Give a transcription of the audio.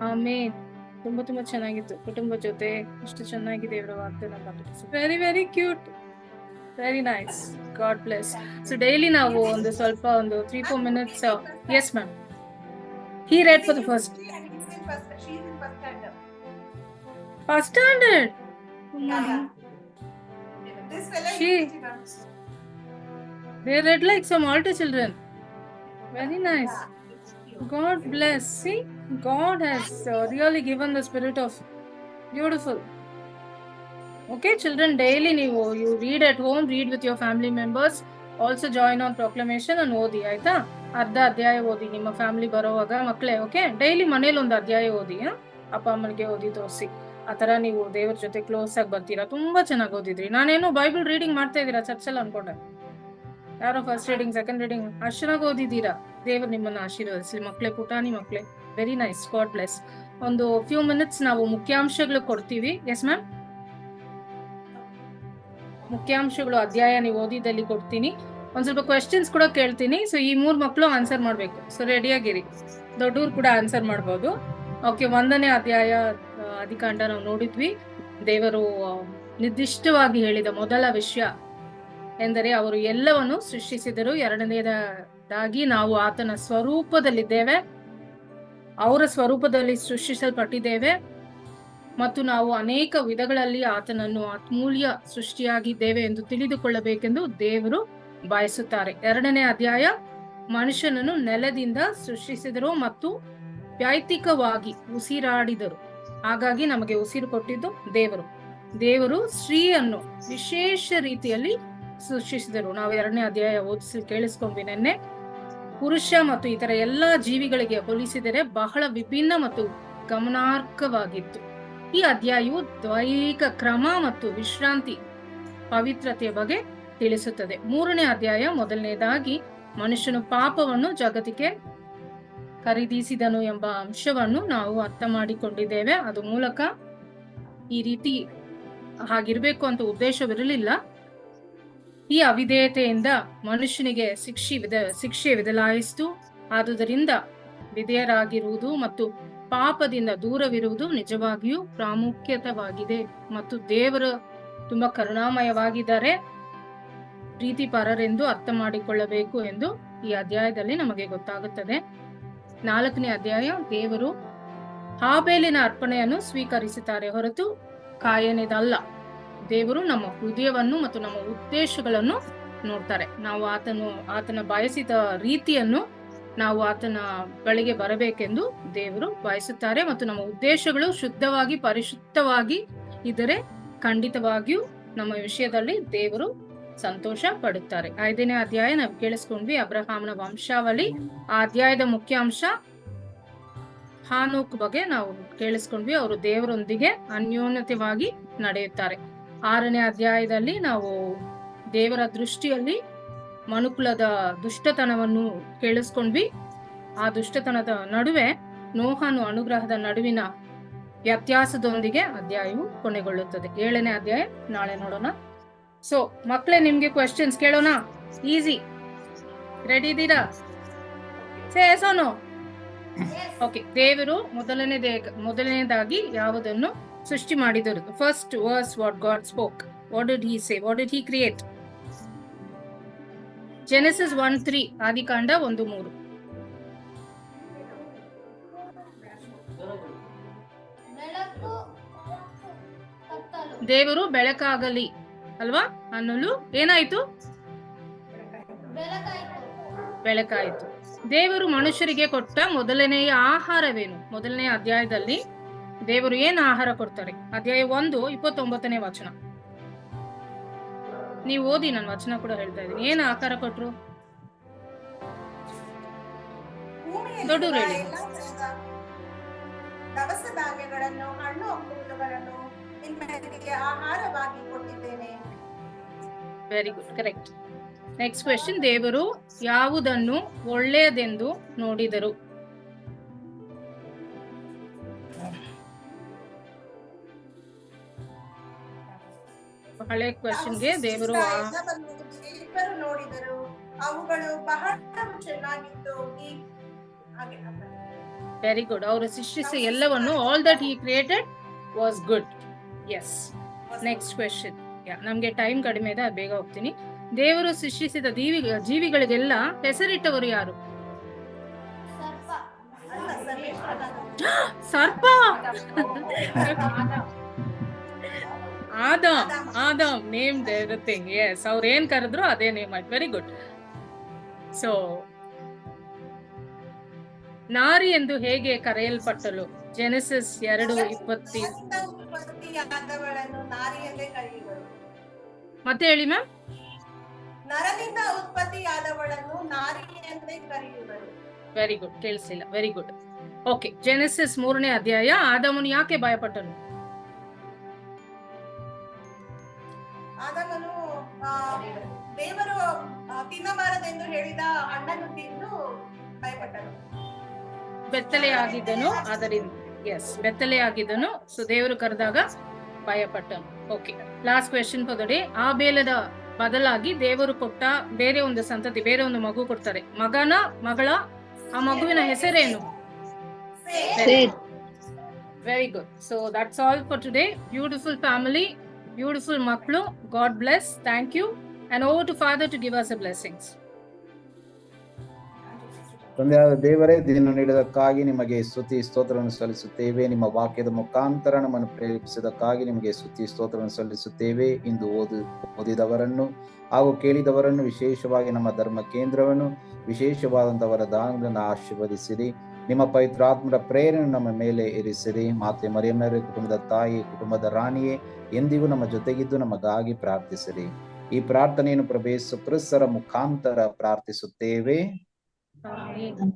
ಆಮೇಲೆ ತುಂಬಾ ತುಂಬಾ ಚೆನ್ನಾಗಿತ್ತು. ಕುಟುಂಬ ಜೊತೆ ಎಷ್ಟು ಚೆನ್ನಾಗಿ ದೇವರ ವಾಗ್ದಾನ very very cute, very nice. God bless. So daily ನಾವು ಒಂದು ಸ್ವಲ್ಪ ಒಂದು 3-4 minutes. Yes ma'am. He read for the first. She's in first standard. First standard. Yeah. This fella is They read like some altar children. Very nice. God bless. See, God has really given the spirit of beautiful. Okay, children, daily you read at home, read with your family members. Also join on proclamation and ಓದಿ ಆಯ್ತಾ. ಅರ್ಧ ಅಧ್ಯಾಯ ಓದಿ ನಿಮ್ಮ family ಬರೋವಾಗ ಮಕ್ಕಳೇ. Okay, daily ಮನೇಲಿ ಒಂದು ಅಧ್ಯಾಯ ಓದಿ. ಅಪ್ಪ ಅಮ್ಮನಿಗೆ ಓದಿ ತೋರಿಸಿ. ಆ ತರ ನೀವು ದೇವ್ರ ಜೊತೆ ಕ್ಲೋಸ್ ಆಗಿ ಬರ್ತೀರಾ. ತುಂಬಾ ಚೆನ್ನಾಗಿ ಓದಿದ್ರಿ. ನಾನೇನು ಬೈಬಲ್ ರೀಡಿಂಗ್ ಮಾಡ್ತಾ ಇದ್ದೀರಾ ಚರ್ಚಲ್ಲಿ ಅನ್ಕೊಂಡೆ. ಯಾರೋ ಫಸ್ಟ್ ರೀಡಿಂಗ್, ಸೆಕೆಂಡ್ ರೀಡಿಂಗ್ ಅಷ್ಟರಾಗಿ ಓದಿದ್ದೀರಾ. ದೇವರು ನಿಮ್ಮನ್ನ ಆಶೀರ್ವದಿಸಲಿ ಮಕ್ಕಳೇ, ಪುಟಾಣಿ ಮಕ್ಕಳೇ. Very nice. God bless. ಒಂದು ಫ್ಯೂ ಮಿನಿಟ್ಸ್ ನಾವು ಮುಖ್ಯಾಂಶಗಳು ಕೊಡ್ತೀವಿ. Yes ma'am. ಮುಖ್ಯಾಂಶಗಳು ಅಧ್ಯಾಯ ನೀವು ಓದಿದಲ್ಲಿ ಕೊಡ್ತೀನಿ. ಒಂದ್ ಸ್ವಲ್ಪ ಕ್ವೆಶ್ಚನ್ಸ್ ಕೂಡ ಕೇಳ್ತೀನಿ. ಸೊ ಈ 3 ಮಕ್ಕಳು ಆನ್ಸರ್ ಮಾಡ್ಬೇಕು. ಸೊ ರೆಡಿಯಾಗಿರಿ. ದೊಡ್ಡವ್ರು ಕೂಡ ಆನ್ಸರ್ ಮಾಡ್ಬೋದು. ಓಕೆ, 1ನೇ ಅಧ್ಯಾಯ ಆದಿಕಾಂಡ ನಾವು ನೋಡಿದ್ವಿ. ದೇವರು ನಿರ್ದಿಷ್ಟವಾಗಿ ಹೇಳಿದ ಮೊದಲ ವಿಷಯ ಎಂದರೆ ಅವರು ಎಲ್ಲವನ್ನು ಸೃಷ್ಟಿಸಿದರು. 2ನೇದಾಗಿ ನಾವು ಆತನ ಸ್ವರೂಪದಲ್ಲಿದ್ದೇವೆ, ಅವರ ಸ್ವರೂಪದಲ್ಲಿ ಸೃಷ್ಟಿಸಲ್ಪಟ್ಟಿದ್ದೇವೆ ಮತ್ತು ನಾವು ಅನೇಕ ವಿಧಗಳಲ್ಲಿ ಆತನನ್ನು ಅಮೂಲ್ಯ ಸೃಷ್ಟಿಯಾಗಿದ್ದೇವೆ ಎಂದು ತಿಳಿದುಕೊಳ್ಳಬೇಕೆಂದು ದೇವರು ಬಯಸುತ್ತಾರೆ. 2ನೇ ಅಧ್ಯಾಯ ಮನುಷ್ಯನನ್ನು ನೆಲದಿಂದ ಸೃಷ್ಟಿಸಿದರು ಮತ್ತು ವೈಯಕ್ತಿಕವಾಗಿ ಉಸಿರಾಡಿದರು. ಹಾಗಾಗಿ ನಮಗೆ ಉಸಿರು ಕೊಟ್ಟಿದ್ದು ದೇವರು ಸ್ತ್ರೀಯನ್ನು ವಿಶೇಷ ರೀತಿಯಲ್ಲಿ ಸೃಷ್ಟಿಸಿದರು. ನಾವು 2ನೇ ಅಧ್ಯಾಯ ಓದಿಸಿ ಕೇಳಿಸ್ಕೊಂಡ್ವಿ ನೆನ್ನೆ. ಪುರುಷ ಮತ್ತು ಇತರ ಎಲ್ಲಾ ಜೀವಿಗಳಿಗೆ ಹೋಲಿಸಿದರೆ ಬಹಳ ವಿಭಿನ್ನ ಮತ್ತು ಗಮನಾರ್ಹವಾಗಿತ್ತು. ಈ ಅಧ್ಯಾಯವು ದೈಹಿಕ ಕ್ರಮ ಮತ್ತು ವಿಶ್ರಾಂತಿ ಪವಿತ್ರತೆಯ ಬಗ್ಗೆ ತಿಳಿಸುತ್ತದೆ. 3ನೇ ಅಧ್ಯಾಯ ಮೊದಲನೇದಾಗಿ ಮನುಷ್ಯನು ಪಾಪವನ್ನು ಜಗತ್ತಿಗೆ ಖರೀದಿಸಿದನು ಎಂಬ ಅಂಶವನ್ನು ನಾವು ಅರ್ಥ ಮಾಡಿಕೊಂಡಿದ್ದೇವೆ. ಅದು ಮೂಲಕ ಈ ರೀತಿ ಹಾಗಿರ್ಬೇಕು ಅಂತ ಉದ್ದೇಶವಿರಲಿಲ್ಲ. ಈ ಅವಿಧೇಯತೆಯಿಂದ ಮನುಷ್ಯನಿಗೆ ಶಿಕ್ಷೆ ವಿಧಲಾಯಿಸಿತು. ಆದುದರಿಂದ ವಿಧೇಯರಾಗಿರುವುದು ಮತ್ತು ಪಾಪದಿಂದ ದೂರವಿರುವುದು ನಿಜವಾಗಿಯೂ ಪ್ರಾಮುಖ್ಯತವಾಗಿದೆ ಮತ್ತು ದೇವರು ತುಂಬಾ ಕರುಣಾಮಯವಾಗಿದ್ದಾರೆ, ಪ್ರೀತಿಪರರೆಂದು ಅರ್ಥ ಮಾಡಿಕೊಳ್ಳಬೇಕು ಎಂದು ಈ ಅಧ್ಯಾಯದಲ್ಲಿ ನಮಗೆ ಗೊತ್ತಾಗುತ್ತದೆ. 4ನೇ ಅಧ್ಯಾಯ ದೇವರು ಹಾಬೇಲಿನ ಅರ್ಪಣೆಯನ್ನು ಸ್ವೀಕರಿಸುತ್ತಾರೆ ಹೊರತು ಕಾಯನಿದಲ್ಲ. ದೇವರು ನಮ್ಮ ಹೃದಯವನ್ನು ಮತ್ತು ನಮ್ಮ ಉದ್ದೇಶಗಳನ್ನು ನೋಡ್ತಾರೆ. ನಾವು ಆತನ ಬಯಸಿದ ರೀತಿಯನ್ನು ನಾವು ಆತನ ಬಳಿಗೆ ಬರಬೇಕೆಂದು ದೇವರು ಬಯಸುತ್ತಾರೆ ಮತ್ತು ನಮ್ಮ ಉದ್ದೇಶಗಳು ಶುದ್ಧವಾಗಿ ಪರಿಶುದ್ಧವಾಗಿ ಇದ್ದರೆ ಖಂಡಿತವಾಗಿಯೂ ನಮ್ಮ ವಿಷಯದಲ್ಲಿ ದೇವರು ಸಂತೋಷ ಪಡುತ್ತಾರೆ. 5ನೇ ಅಧ್ಯಾಯ ನಾವು ಕೇಳಿಸ್ಕೊಂಡ್ವಿ, ಅಬ್ರಹಾಮನ ವಂಶಾವಳಿ. ಆ ಅಧ್ಯಾಯದ ಮುಖ್ಯಾಂಶ ಹಾನೋಕ್ ಬಗ್ಗೆ ನಾವು ಕೇಳಿಸ್ಕೊಂಡ್ವಿ. ಅವರು ದೇವರೊಂದಿಗೆ ಅನ್ಯೋನ್ಯತೆಯಾಗಿ ನಡೆಯುತ್ತಾರೆ. 6ನೇ ಅಧ್ಯಾಯದಲ್ಲಿ ನಾವು ದೇವರ ದೃಷ್ಟಿಯಲ್ಲಿ ಮನುಕುಲದ ದುಷ್ಟತನವನ್ನು ಕೇಳಿಸ್ಕೊಂಡ್ವಿ. ಆ ದುಷ್ಟತನದ ನಡುವೆ ನೋಹನು ಅನುಗ್ರಹದ ನಡುವಿನ ವ್ಯತ್ಯಾಸದೊಂದಿಗೆ ಅಧ್ಯಾಯವು ಕೊನೆಗೊಳ್ಳುತ್ತದೆ. 7ನೇ ಅಧ್ಯಾಯ ನಾಳೆ ನೋಡೋಣ. ಸೊ ಮಕ್ಕಳೇ, ನಿಮ್ಗೆ ಕ್ವೆಶ್ಚನ್ಸ್ ಕೇಳೋಣ. ಈಸಿ. ರೆಡಿ ಇದ್ದೀರಾ? ಸೇಸೋನು. ಓಕೆ. ದೇವರು ಮೊದಲನೇದಾಗಿ ಯಾವುದನ್ನು ಸೃಷ್ಟಿ ಮಾಡಿದರು? First verse what God spoke. What did he say? What did he create? Genesis 1:3, ಆದಿಕಾಂಡ 1:3. ದೇವರು ಬೆಳಕಾಗಲಿ ಅಲ್ವಾ ಅನ್ನಲು ಏನಾಯ್ತು? ಬೆಳಕಾಯಿತು. ದೇವರು ಮನುಷ್ಯರಿಗೆ ಕೊಟ್ಟ ಮೊದಲನೆಯ ಆಹಾರವೇನು? ಮೊದಲನೇ ಅಧ್ಯಾಯದಲ್ಲಿ ದೇವರು ಏನು ಆಹಾರ ಕೊಡ್ತಾರೆ? ಅಧ್ಯಾಯ 1:29ನೇ ವಚನ. ನೀವು ಓದಿ, ನಾನು ವಚನ ಕೂಡ ಹೇಳ್ತಾ ಇದ್ದೀನಿ. ಏನು ಆಹಾರ ಕೊಟ್ರು? ದೊಡ್ಡವರು ಹೇಳಿ. ದವಸ ಧಾನ್ಯಗಳನ್ನು, ಹಣ್ಣು ಹಂಪಲುಗಳನ್ನು ನಿಮಗೆ ಆಹಾರವಾಗಿ ಕೊಟ್ಟಿದ್ದೇನೆ. Very good, correct. Next question, ದೇವರು ಯಾವುದನ್ನು ಒಳ್ಳೆಯದೆಂದು ನೋಡಿದರು? ಹಳೆ ಕ್ವೆಶ್ಚನ್ಗೆ ದೇವರು ನೋಡಿದರು, ಅವುಗಳು ಬಹಳ ಚೆನ್ನಾಗಿತ್ತು. Very good. ಅವರು ಸೃಷ್ಟಿಸಿದ ಎಲ್ಲವನ್ನು, all that he created was good. Yes. Next question. ನಮ್ಗೆ ಟೈಮ್ ಕಡಿಮೆ ಇದೆ, ಅದು ಬೇಗ ಹೋಗ್ತೀನಿ. ದೇವರು ಸೃಷ್ಟಿಸಿದ ಜೀವಿಗಳಿಗೆಲ್ಲ ಹೆಸರಿಟ್ಟವರು ಯಾರು? ಸರ್ಪ. Adam named everything. ಎಸ್, ಅವ್ರು ಏನ್ ಕರೆದ್ರು ಅದೇ ನೇಮ್ ಆಯ್ತು. Very good. ಸೊ ನಾರಿ ಎಂದು ಹೇಗೆ ಕರೆಯಲ್ಪಟ್ಟಳು? ಜೆನೆಸಿಸ್ 2:20. ಮತ್ತೆ ಹೇಳಿ ಮ್ಯಾಮ್. ನರನಿಂದ ಉತ್ಪತ್ತಿಯಾದವಳನ್ನು ನಾರಿ ಎಂದೇ ಕರೆಯುವರು. Very good. ಕೇಳಿಸಿಲ್ಲ. Very good. ಓಕೆ. ಜೆನೆಸಿಸ್ 3ನೇ ಅಧ್ಯಾಯ. ಆದಾಮನು ಯಾಕೆ ಭಯಪಟ್ಟನು? ಆದಾಮನು ದೇವರು ತಿನ್ನಬಾರದೆಂದು ಹೇಳಿದ ಹಣ್ಣನ್ನು ತಿಂದು ಭಯಪಟ್ಟನು. ಬೆತ್ತಲೆಯಾಗಿದ್ದನು. ಅದರಿಂದ ಎಸ್, ಬೆತ್ತಲೆಯಾಗಿದ್ದನು. ಸೊ ದೇವರು ಕರೆದಾಗ ಭಯಪಟ್ಟನು. Okay. Last question for the day. ಆ ಬೇಲದ ಬದಲಾಗಿ ದೇವರು ಕೊಟ್ಟ ಬೇರೆ ಒಂದು ಸಂತತಿ, ಬೇರೆ ಒಂದು ಮಗು ಕೊಡ್ತಾರೆ. ಮಗನ ಮಗಳ? ಆ ಮಗುವಿನ ಹೆಸರೇನು? Very good. So that's all for today. Beautiful family, beautiful ಮಕ್ಕಳು. God bless. Thank you. And over to father to give us a blessings. ತಂದೆಯಾದ ದೇವರೇ, ದಿನ ನೀಡಿದಕ್ಕಾಗಿ ನಿಮಗೆ ಸ್ತುತಿ ಸ್ತೋತ್ರವನ್ನು ಸಲ್ಲಿಸುತ್ತೇವೆ. ನಿಮ್ಮ ವಾಕ್ಯದ ಮುಖಾಂತರ ನಮ್ಮನ್ನು ಪ್ರೇರೇಪಿಸಿದಕ್ಕಾಗಿ ನಿಮಗೆ ಸ್ತುತಿ ಸ್ತೋತ್ರವನ್ನು ಸಲ್ಲಿಸುತ್ತೇವೆ. ಇಂದು ಓದಿದವರನ್ನು ಹಾಗೂ ಕೇಳಿದವರನ್ನು, ವಿಶೇಷವಾಗಿ ನಮ್ಮ ಧರ್ಮ ಕೇಂದ್ರವನ್ನು, ವಿಶೇಷವಾದಂಥವರ ದಾನಗಳನ್ನು ಆಶೀರ್ವದಿಸಿರಿ. ನಿಮ್ಮ ಪವಿತ್ರಾತ್ಮರ ಪ್ರೇರಣೆ ನಮ್ಮ ಮೇಲೆ ಇರಿಸಿರಿ. ಮಾತೆ ಮರಿಯಮ್ಮರ ಕುಟುಂಬದ ತಾಯಿ, ಕುಟುಂಬದ ರಾಣಿಯೇ, ಎಂದಿಗೂ ನಮ್ಮ ಜೊತೆಗಿದ್ದು ನಮಗಾಗಿ ಪ್ರಾರ್ಥಿಸಿರಿ. ಈ ಪ್ರಾರ್ಥನೆಯನ್ನು ಪ್ರಭು ಯೇಸು ಕ್ರಿಸ್ತರ ಮುಖಾಂತರ ಪ್ರಾರ್ಥಿಸುತ್ತೇವೆ. ಆಮೆನ್.